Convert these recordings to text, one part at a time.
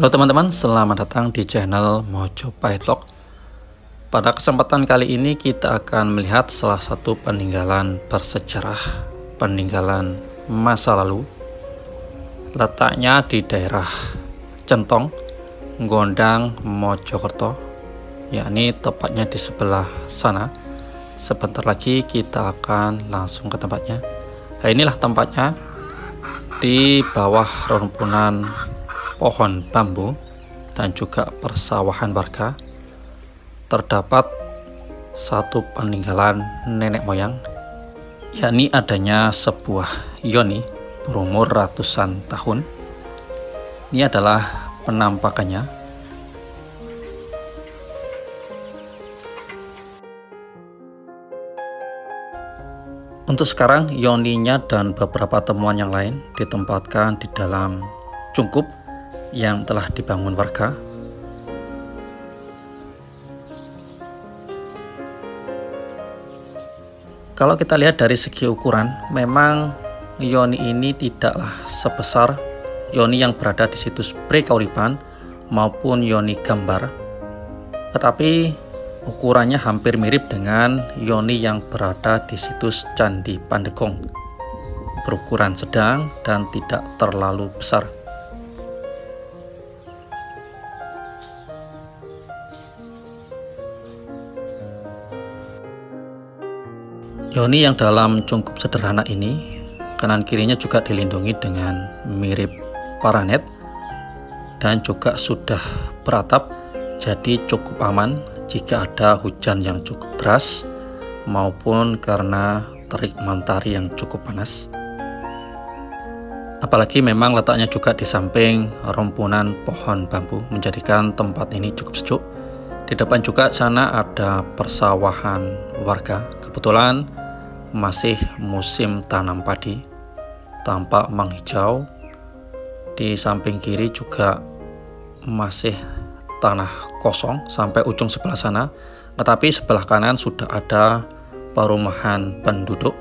Halo teman-teman, selamat datang di channel Mojopahit Vlog. Pada kesempatan kali ini kita akan melihat salah satu peninggalan bersejarah, peninggalan masa lalu. Letaknya di daerah Centong, Gondang, Mojokerto, yakni tepatnya di sebelah sana. Sebentar lagi kita akan langsung ke tempatnya. Nah, inilah tempatnya, di bawah rumpunan pohon bambu dan juga persawahan warga terdapat satu peninggalan nenek moyang, yakni adanya sebuah yoni berumur ratusan tahun. Ini adalah penampakannya. Untuk sekarang yoninya dan beberapa temuan yang lain ditempatkan di dalam cungkup yang telah dibangun warga. Kalau kita lihat dari segi ukuran, memang yoni ini tidaklah sebesar yoni yang berada di situs Prekauripan maupun yoni gambar, tetapi ukurannya hampir mirip dengan yoni yang berada di situs Candi Pandegong, berukuran sedang dan tidak terlalu besar. Yoni yang dalam cungkup sederhana ini, kanan kirinya juga dilindungi dengan mirip paranet dan juga sudah beratap, jadi cukup aman jika ada hujan yang cukup deras maupun karena terik mentari yang cukup panas. Apalagi memang letaknya juga di samping rumpunan pohon bambu, menjadikan tempat ini cukup sejuk. Di depan juga sana ada persawahan warga. Kebetulan masih musim tanam padi, tampak menghijau. Di samping kiri juga masih tanah kosong sampai ujung sebelah sana, tetapi sebelah kanan sudah ada perumahan penduduk.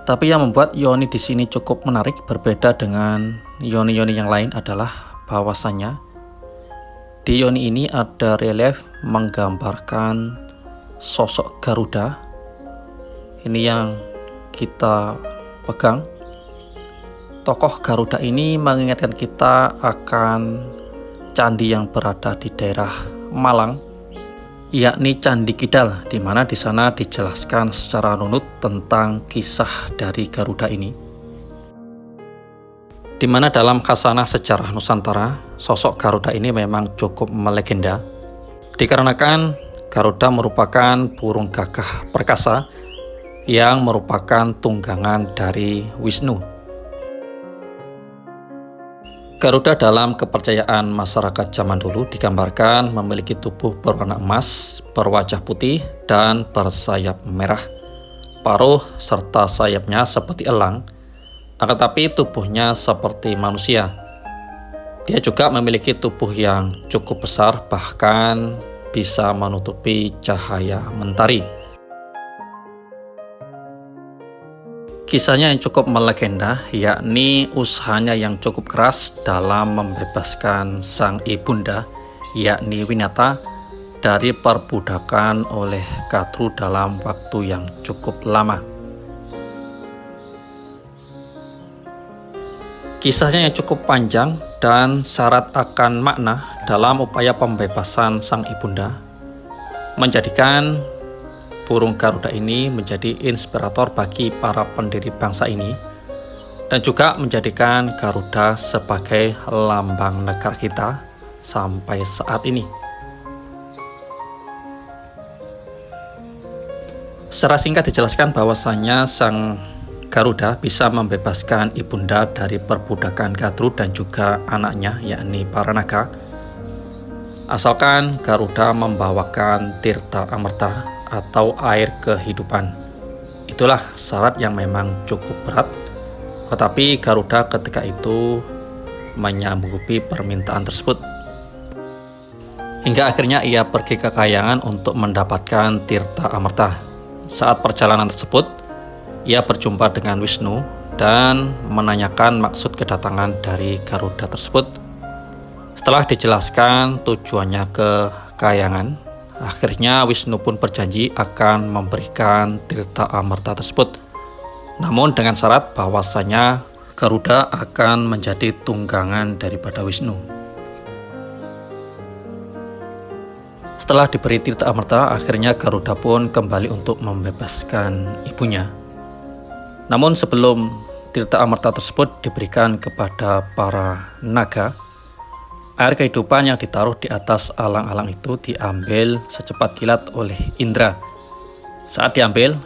Tapi yang membuat yoni di sini cukup menarik, berbeda dengan yoni-yoni yang lain, adalah bahwasannya di yoni ini ada relief menggambarkan sosok Garuda. Ini yang kita pegang. Tokoh Garuda ini mengingatkan kita akan candi yang berada di daerah Malang, yakni Candi Kidal, di mana di sana dijelaskan secara runut tentang kisah dari Garuda ini. Di mana dalam khasanah sejarah Nusantara, sosok Garuda ini memang cukup melegenda, dikarenakan Garuda merupakan burung gagah perkasa yang merupakan tunggangan dari Wisnu. Garuda dalam kepercayaan masyarakat zaman dulu digambarkan memiliki tubuh berwarna emas, berwajah putih, dan bersayap merah. Paruh serta sayapnya seperti elang, tetapi tubuhnya seperti manusia. Dia juga memiliki tubuh yang cukup besar, bahkan bisa menutupi cahaya mentari. Kisahnya yang cukup melegenda, yakni usahanya yang cukup keras dalam membebaskan sang ibunda, yakni Winata, dari perbudakan oleh Katru dalam waktu yang cukup lama. Kisahnya yang cukup panjang dan syarat akan makna dalam upaya pembebasan sang ibunda, menjadikan burung Garuda ini menjadi inspirator bagi para pendiri bangsa ini, dan juga menjadikan Garuda sebagai lambang negara kita sampai saat ini. Secara singkat dijelaskan bahwasannya sang Garuda bisa membebaskan ibunda dari perbudakan Katru dan juga anaknya, yakni para naga, asalkan Garuda membawakan tirta amerta atau air kehidupan. Itulah syarat yang memang cukup berat, tetapi Garuda ketika itu menyanggupi permintaan tersebut. Hingga akhirnya ia pergi ke Kahyangan untuk mendapatkan tirta amerta. Saat perjalanan tersebut, ia berjumpa dengan Wisnu dan menanyakan maksud kedatangan dari Garuda tersebut. Setelah dijelaskan tujuannya ke Kahyangan, akhirnya Wisnu pun berjanji akan memberikan Tirta Amerta tersebut. Namun dengan syarat bahwasanya Garuda akan menjadi tunggangan daripada Wisnu. Setelah diberi Tirta Amerta, akhirnya Garuda pun kembali untuk membebaskan ibunya. Namun sebelum Tirta Amerta tersebut diberikan kepada para naga, air kehidupan yang ditaruh di atas alang-alang itu diambil secepat kilat oleh Indra. Saat diambil,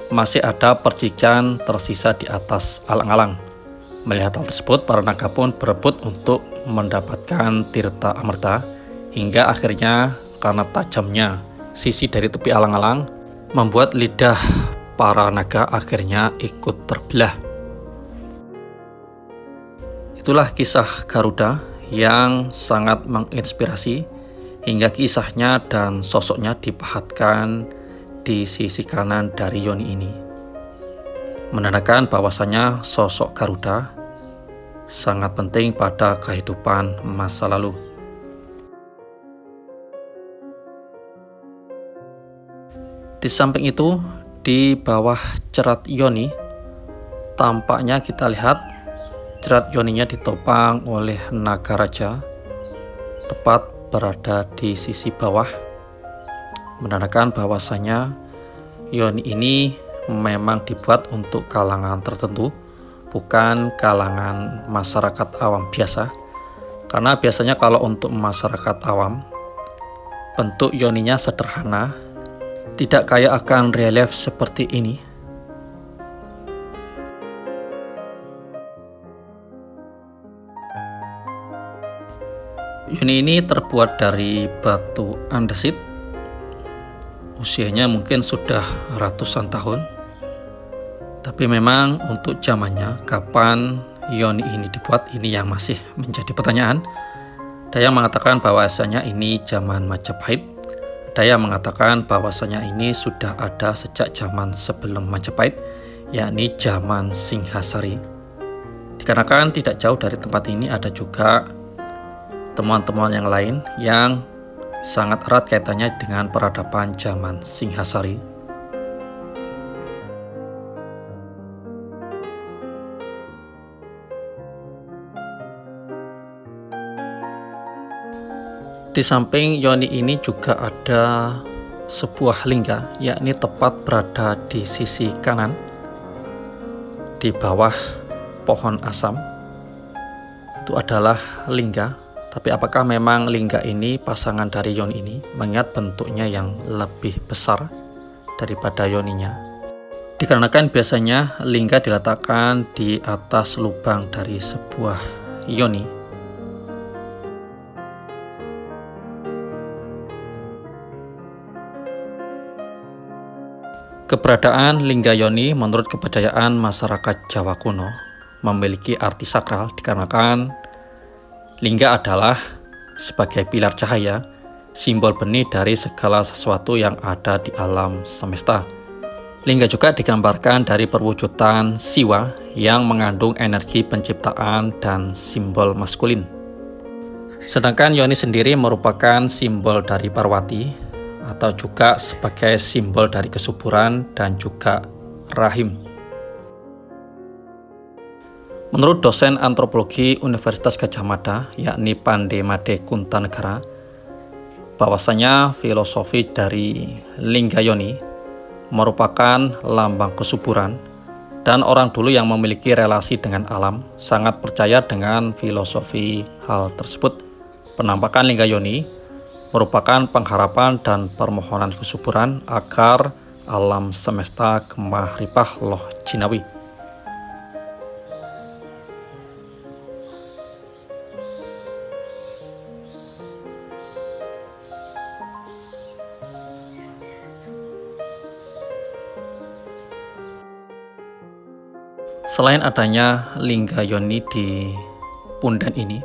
masih ada percikan tersisa di atas alang-alang. Melihat hal tersebut, para naga pun berebut untuk mendapatkan Tirta Amerta, hingga akhirnya karena tajamnya sisi dari tepi alang-alang membuat lidah para naga akhirnya ikut terbelah. Itulah kisah Garuda yang sangat menginspirasi, hingga kisahnya dan sosoknya dipahatkan di sisi kanan dari yoni ini, menandakan bahwasanya sosok Garuda sangat penting pada kehidupan masa lalu. Di samping itu, di bawah cerat yoni, tampaknya kita lihat cerat yoninya ditopang oleh naga raja, tepat berada di sisi bawah, menandakan bahwasanya yoni ini memang dibuat untuk kalangan tertentu, bukan kalangan masyarakat awam biasa. Karena biasanya kalau untuk masyarakat awam, bentuk yoninya sederhana, tidak kaya akan relief seperti ini. Yoni ini terbuat dari batu andesit. Usianya mungkin sudah ratusan tahun. Tapi memang untuk zamannya, kapan yoni ini dibuat, ini yang masih menjadi pertanyaan. Ada yang mengatakan bahwasanya ini zaman Majapahit. Ada yang mengatakan bahwasanya ini sudah ada sejak zaman sebelum Majapahit, yakni zaman Singhasari. Dikarenakan tidak jauh dari tempat ini ada juga temuan-temuan yang lain yang sangat erat kaitannya dengan peradaban zaman Singhasari. Di samping yoni ini juga ada sebuah lingga, yakni tepat berada di sisi kanan, di bawah pohon asam. Itu adalah lingga. Tapi apakah memang lingga ini pasangan dari yoni ini, mengingat bentuknya yang lebih besar daripada yoninya? Dikarenakan biasanya lingga diletakkan di atas lubang dari sebuah yoni. Keberadaan lingga yoni menurut kepercayaan masyarakat Jawa kuno memiliki arti sakral, dikarenakan lingga adalah sebagai pilar cahaya, simbol benih dari segala sesuatu yang ada di alam semesta. Lingga juga digambarkan dari perwujudan Siwa yang mengandung energi penciptaan dan simbol maskulin. Sedangkan yoni sendiri merupakan simbol dari Parwati, atau juga sebagai simbol dari kesuburan dan juga rahim. Menurut dosen antropologi Universitas Gadjah Mada, yakni Pandey Made Kuntanegara, bahwasanya filosofi dari lingga yoni merupakan lambang kesuburan, dan orang dulu yang memiliki relasi dengan alam sangat percaya dengan filosofi hal tersebut. Penampakan lingga yoni merupakan pengharapan dan permohonan kesuburan agar alam semesta gemah ripah loh jinawi. Selain adanya lingga yoni di pundan ini,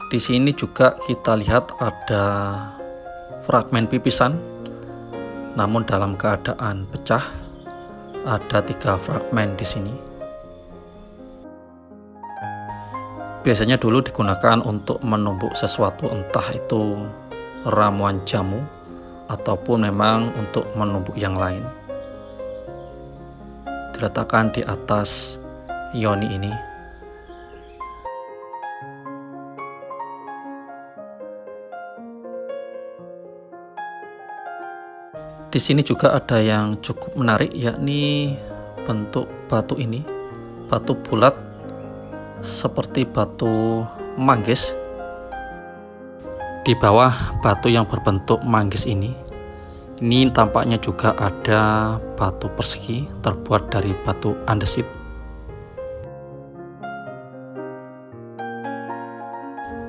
di sini juga kita lihat ada fragmen pipisan namun dalam keadaan pecah. Ada 3 fragmen di sini. Biasanya dulu digunakan untuk menumbuk sesuatu, entah itu ramuan jamu ataupun memang untuk menumbuk yang lain. Diletakkan di atas yoni ini. Di sini juga ada yang cukup menarik, yakni bentuk batu ini, batu bulat seperti batu manggis. Di bawah batu yang berbentuk manggis ini tampaknya juga ada batu persegi terbuat dari batu andesit.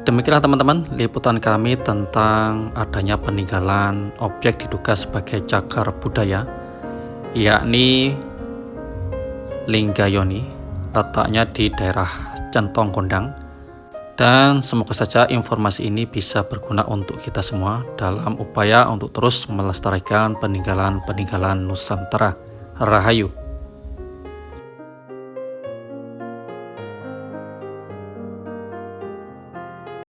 Demikianlah teman-teman liputan kami tentang adanya peninggalan objek diduga sebagai cagar budaya, yakni Lingga Yoni, letaknya di daerah Centong Kondang. Dan semoga saja informasi ini bisa berguna untuk kita semua dalam upaya untuk terus melestarikan peninggalan-peninggalan Nusantara. Rahayu.